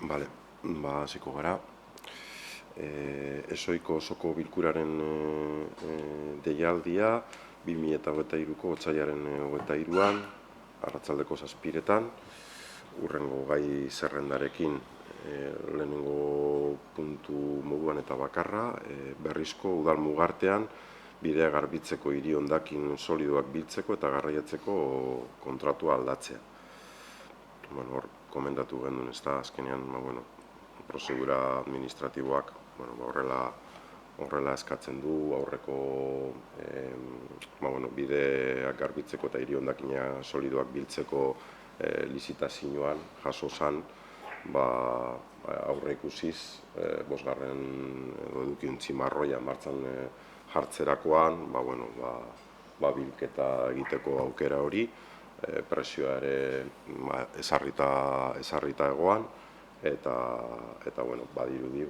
Bale, hasiko gara. Esoiko osoko bilkuraren deialdia 2023ko otsailaren 23an, arratsaldeko 7etan, hurrengo gai zerrendarekin lehenengo puntu moduan eta bakarra, berrizko udal mugartean bidea garbitzeko hiri hondakin solidoak biltzeko eta garraiatzeko kontratua aldatzea. Hor, komendatu gendun ez da, azkenean, prozedura administratiboak horrela eskatzen du, aurreko bideak garbitzeko eta hiri hondakina solidoak biltzeko lizitazioan jaso zen, aurre ikusiz, bosgarren edo edukiontzi marroia martxan jartzerakoan, bilketa egiteko aukera hori, presioa ere ezarrita egoan, eta badirudi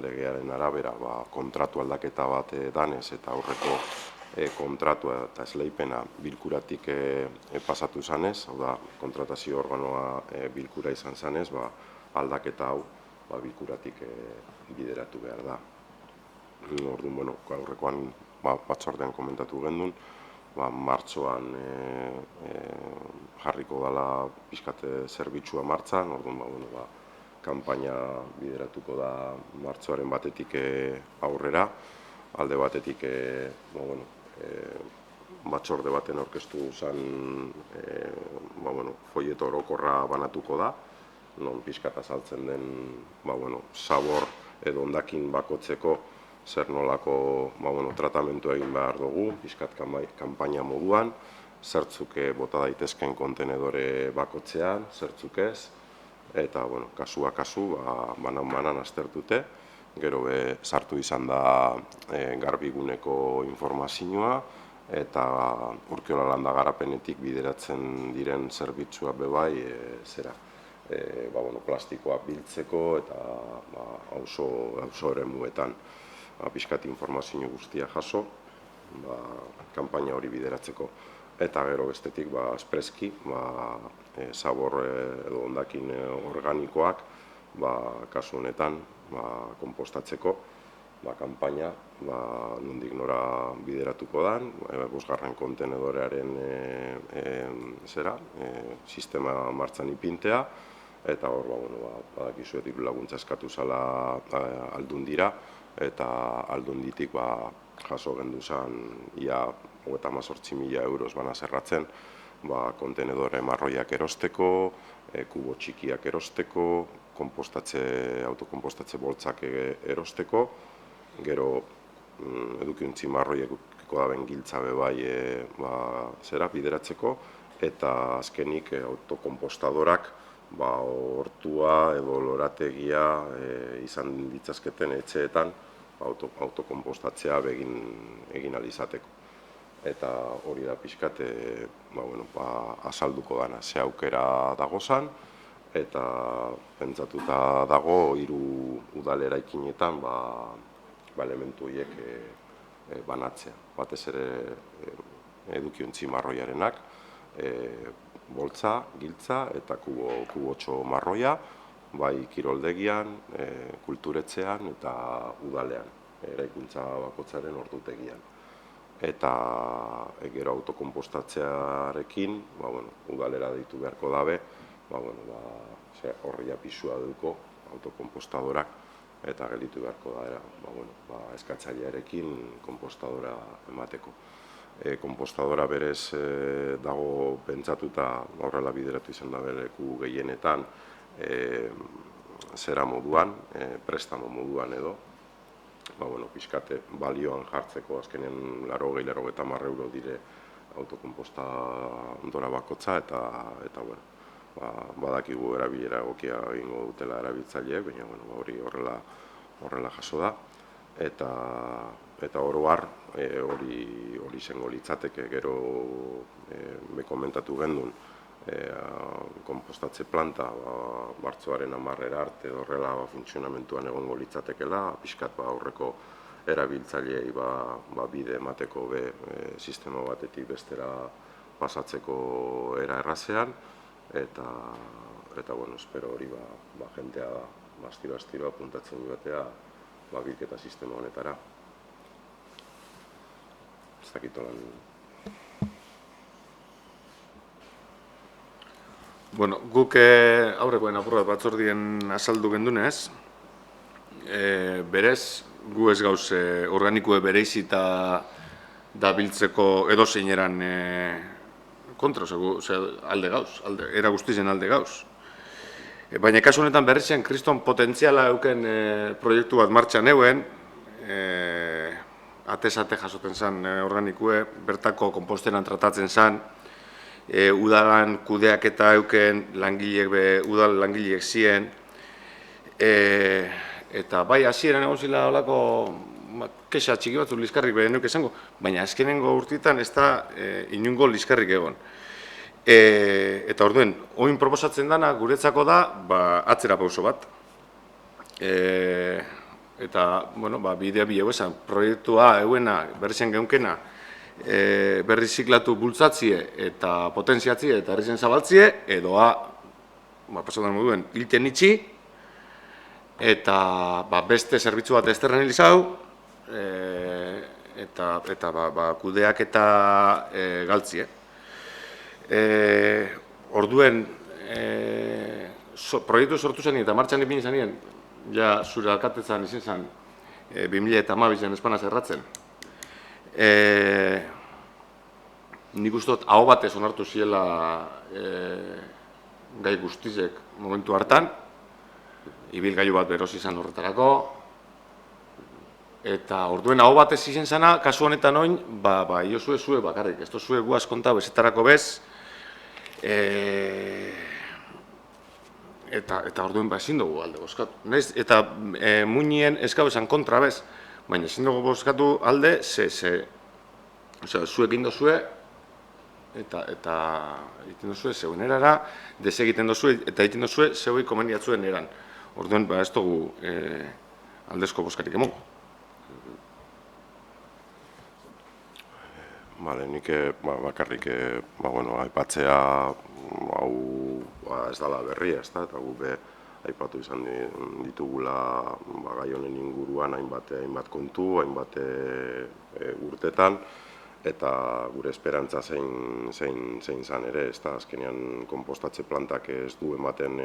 legearen arabera kontratu aldaketa bat danez eta aurreko kontratua eta esleipena bilkuratik pasatu zanez, hau da, kontratazio organoa bilkura izan zanez, aldaketa hau bilkuratik bideratu behar da. Orduan, aurrekoan batzordean komentatu gendun, martxoan jarriko dela pixkate zerbitzua martxan, orduan, kanpaina bideratuko da martxoaren batetik aurrera, alde batetik batzorde baten aurkeztu zen folleto orokorra banatuko da, non pixkat azaltzen den zabor edo hondakin bakotzeko zer nolako tratamentu egin behar dugu, pixkat kanpaina moduan, zertzuk bota daitezken kontenedore bakotzean, zertzuk ez, eta kasua kasu, banan aztertute, gero sartu izan da garbiguneko informazioa, eta Urkiola Landa Garapenetik bideratzen diren zerbitzua bebai, plastikoak biltzeko eta auzo eremuetan pixkat informazio guztia jaso, kanpaina hori bideratzeko. Eta gero bestetik, espreski, zabor edo hondakin organikoak, kasu honetan, konpostatzeko, kanpaina, nondik nora bideratuko dan, bosgarren kontenedorearen sistema martxan ipintea, eta hor, badakizu diru laguntza eskatu zala Aldundira, eta Aldunditik jaso gendu zen, ia 38.000 euros bana zerratzen, kontenedore marroiak erosteko, kubo txikiak erosteko, autokonpostatze boltzak erosteko, gero edukiontzi marroiekiko daben giltza bebai bideratzeko, eta azkenik autokonpostadorak hortua edo lorategia izan ditzazketen etxeetan autokonpostatzea egin alizateko. Eta hori da pixkat azalduko dana, ze aukera dagozan, eta pentsatuta dago 3 udal eraikinetan elementu horiek banatzea. Batez ere edukiontzi marroiarenak, boltza, giltza eta kubotxo marroia, bai kiroldegian, kulturetzean eta udalean, eraikuntza bakotzaren ordutegian. Eta gero autokonpostatzearekin, udalera deitu beharko dabe, horria pisua duko autokonpostadorak, eta gelitu beharko da eskatzailearekin konpostadora emateko. Konpostadora berez dago pentsatuta, horrela bideratu izan da leku gehienetan, zera moduan, prestamo moduan edo, pixkate balioan jartzeko, azkenean 80-90 euro dire autokonpostadora bakotza, eta badakigu erabilera egokia egingo dutela erabiltzaileek, baina hori horrela jaso da, eta oro har hori izango litzateke, gero komentatu gendun konpostatze planta martxoaren 10 arte horrela funtzionamentuan egongo litzatekela, pixkat aurreko erabiltzaileei bide emateko sistema batetik bestera pasatzeko era errazean, eta bueno, espero hori jentea astiro apuntatzen joatea bilketa sistema honetara. Ez dakit olan. Bueno, guk aurrekoen apurrat batzordien azaldu gendunez, berez, gu ez gauz organikoe bereizita da biltzeko edozein eran kontra, alde gauz, era guztizen alde gauz. Baina kasu honetan berrezen kriston potentziala euken proiektu bat martxan euen, atez-ate jasoten zen organikoe, bertako komposteran tratatzen zen, udalan kudeak eta euken udal langileek ziren, eta bai hasieran egon zila olako kexa txiki batzuk liskarrik behar nuke esango, baina azkenengo urtitan ez da inungo liskarrik egon. Eta orduen, oin proposatzen dana guretzako da atzera pauso bat. Eta, bueno, bidea bilego esan, proiektua euena, berrezen geunkena, berriziklatu bultzatzie eta potentziatzie eta herrizen zabaltzie, edoa, pasatan moduen, hilten itxi, eta beste zerbitzu bat esternalizau, eta kudeak eta galtzie. Orduen, proiektu sortu zenien eta martxan ipini zenien, ja zure alkatetzan izin zen 2012an espanaz erratzen. Nik uste dut aho batez onartu ziela gai guztizek momentu hartan, ibilgailu bat beroz izan horretarako, eta orduen aho batez izan zena, kasu honetan oin, iozue zue bakarrik, ez zue guaz konta bezetarako bez, eta orduen ezin dugu alde bozkatu. Eta muinien eskau esan kontra bez, baina ezin dugu bozkatu alde, zuek indozue, eta egiten duzue zeuen erara, desegiten duzue, eta egiten duzue zeui komeniatzuen eran. Orduen, ez dugu aldezko bozkarik emongo. Nik bakarrik aipatzea hau ez dela berria, eta gu aipatu izan ditugula gai honen inguruan hainbat kontu, hainbat urtetan, eta gure esperantza zein zan ere, ez da azkenean konpostatze plantak ez du ematen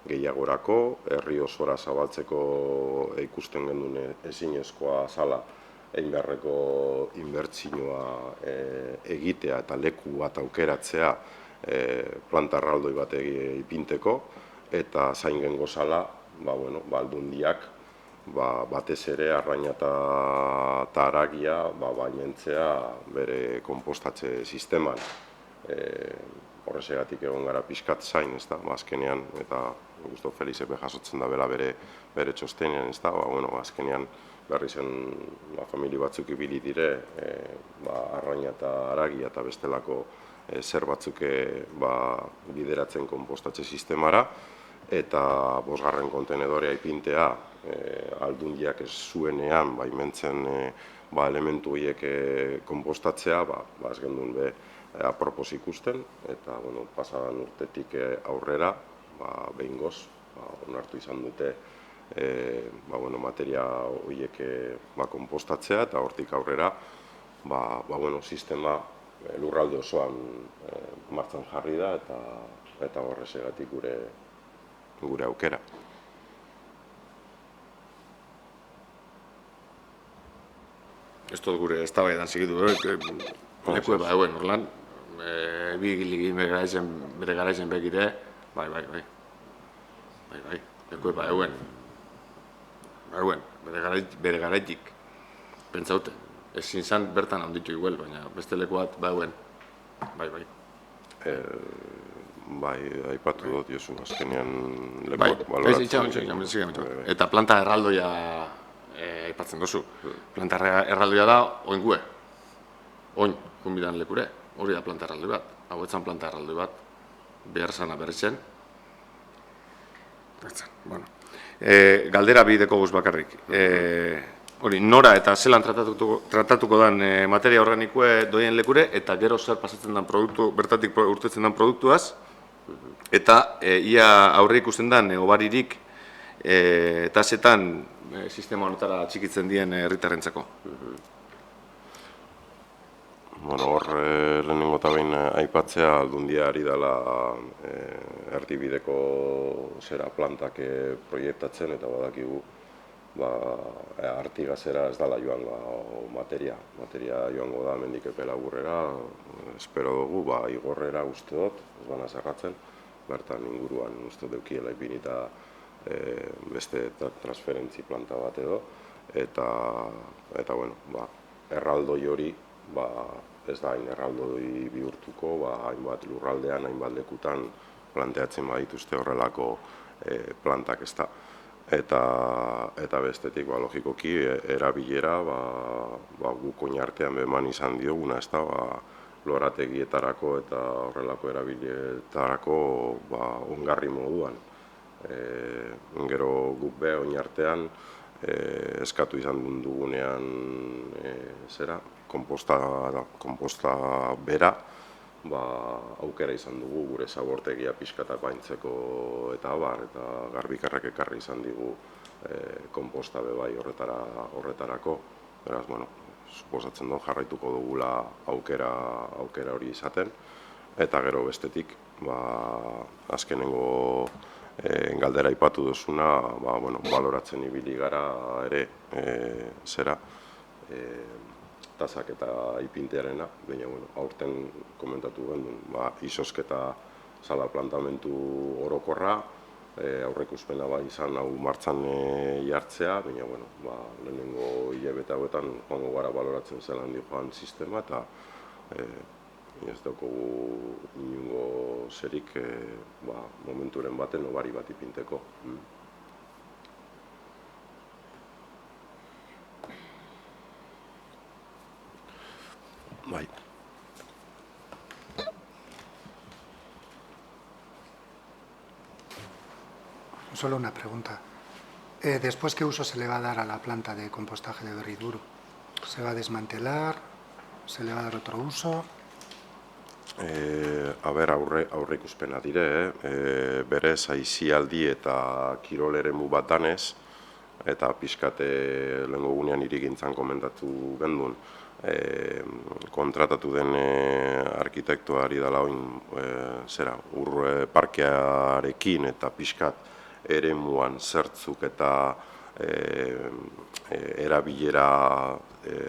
gehiagorako, herri osora zabaltzeko ikusten gendun ezinezkoa zala egin beharreko inbertsioa egitea eta leku bat aukeratzea planta erraldoi bat ipinteko, eta zain gengo zala, aldundiak batez ere Arraina eta Haragia baimentzea bere konpostatze sisteman. Horrezegatik egon gara pixkat zain, ez da, azkenean, eta Augusto Felizepe jasotzen da bela bere txostenean, ez da, azkenean berri zen famili batzuk ibili dire, Arraina eta Haragia eta bestelako zer batzuk bideratzen konpostatze sistemara, eta 5. kontenedorea ipintea aldundiak ez zuenean baimentzen elementu horiek konpostatzea, ez gendun apropos ikusten, eta pasadan urtetik aurrera, behingoz, onartu izan dute materia horiek konpostatzea, eta hortik aurrera sistema lurralde osoan martxan jarri da, eta horrezegatik gure aukera. Ez dut gure eztabaidan segitu, lekue euen, orlan, bi giligi bere garaizen begire, bai, lekue euen, bere garaitik, pentsaute, ezin zan bertan handitu igual, baina beste leku bat, euen, bai. Aipatu dut, Josu, azkenean eta planta erraldoia aipatzen duzu. Planta erraldoia da, oin gue. Oin, kunbidan lekure, hori da planta erraldoi bat. Hau etzan planta erraldoi bat, behar zana berritzen. Galdera bideko guz bakarrik. Hori, nora eta zelan tratatuko dan materia organikoe doien lekure, eta gero zer pasatzen den produktu, bertatik urtetzen den produktuaz, Eta ia aurre ikusten da hobaririk tasetan sistema honetara txikitzen dien herritarrentzako. Bueno, hor lehenengo eta behin aipatzea Aldundia ari dela erdibideko plantak proiektatzen eta badakigu Artigazera ez dala joango materia joango da hemendik epe laburrera, espero dugu igorrera uste dut, ez bana zerratzen, bertan inguruan uste deukiela ipinita beste transferentzi planta bat edo, eta bueno, erraldoi hori ez da hain erraldoi bihurtuko, hainbat lurraldean, hainbat lekutan planteatzen badituzte horrelako plantak ez da. Eta bestetik, logikoki, erabilera guk oinartean beman izan dioguna, ez da, lorategietarako eta horrelako erabiletarako ongarri moduan. Gero guk be oinartean eskatu izan dugunean komposta bera, aukera izan dugu gure zabortegia pixkatak baintzeko eta garbikarrak ekarri izan digu komposta bebai horretarako. Beraz, bueno, suposatzen dut jarraituko dugula aukera hori izaten. Eta gero bestetik, azkenengo galdera aipatu duzuna, baloratzen ibili gara ere tasak eta ipintearena, baina aurten komentatu gendun, izosketa zala plantamentu orokorra, aurreikuspena izan hau martxan jartzea, baina lehenengo hilabete hauetan joango gara baloratzen zelan joan sistema, eta ez daukagu inungo zerik momenturen baten hobari bat ipinteko. Bai. Solo una pregunta. ¿Después qué uso se le va a dar a la planta de compostaje de Berriduro? ¿Se va a desmantelar? ¿Se le va a dar otro uso? Aurre ikuspena dire, berez aizialdi eta kirol eremu bat danez, eta pixkate lehengo gunean irigintzan komentatu gendun, kontratatu den arkitektoari dela oin parkearekin eta pixkat eremuan zertzuk eta erabilera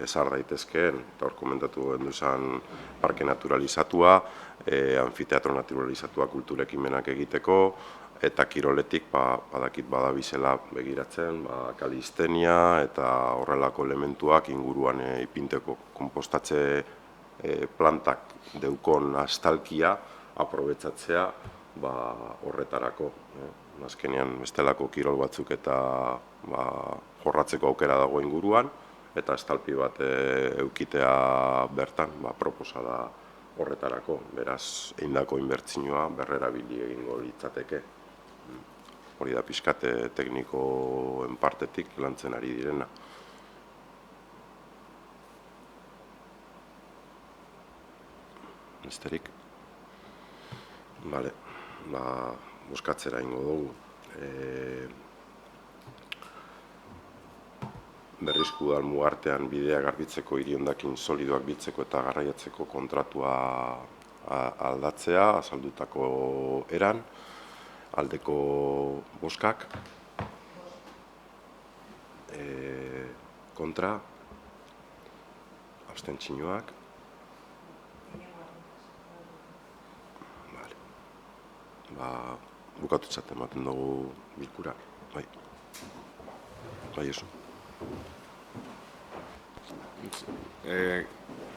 ezar daitezkeen, eta hor komentatu gendu zen parke naturalizatua, anfiteatro naturalizatua kulturekimenak egiteko, eta kiroletik badakit badabizela begiratzen, kalistenia eta horrelako elementuak inguruan ipinteko konpostatze plantak deukon astalkia aprobetsatzea horretarako. Azkenean bestelako kirol batzuk eta jorratzeko aukera dago inguruan, eta estalpi bat eukitea bertan proposa da horretarako. Beraz, eindako inbertsioa berrerabili egingo litzateke. Hori da pixkat teknikoen partetik lantzen ari direna. Besterik. Bale, buskatzera ingo dugu. Berrizku da mugartean bidea garbitzeko hiriondakin solidoak biltzeko eta garraiatzeko kontratua aldatzea, azaldutako eran, aldeko boskak, kontra, abstentzioak. Bukatutzat ematen dugu bilkura. Bai, eso.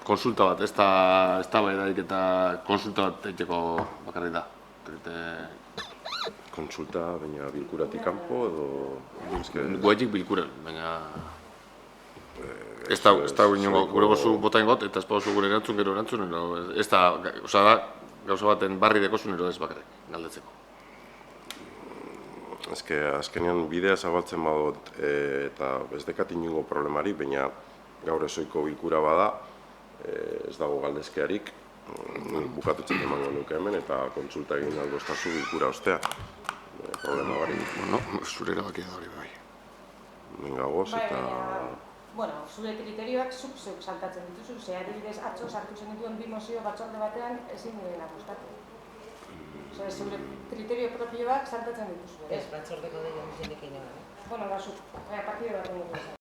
Konsulta bat, ez da baidarik eta konsulta bat egiteko bakarrik da. Konsulta, baina bilkuratik kanpo edo... Guaitik bilkura, baina... Ez da gure gozu botain got, eta ez pauzu gure erantzun gero erantzun, ez da, gauza baten barri dekozun ero ez bakarrik, galdetzeko. Azkenean bidea zabaltzen badut eta ez dekat inungo problemari, baina gaur ezoiko bilkura bada, ez dago galdezkearik, bukatutzat emango nuke hemen eta kontsulta egin aldostazu bilkura ostea. Problema barik. Bueno, zure erabakia da hori bai. Gagoz eta... Bueno, zure kriterioak zuk saltatzen dituzu, ze adibidez atzo sartu zenituen 2 mozio batzorde batean ezin direla gustatu. Osea, zure kriterio propioak saltatzen dituzu. Ez, batzordeko dira, zinekin. Bueno, da zuk, partidu bat egin duzu.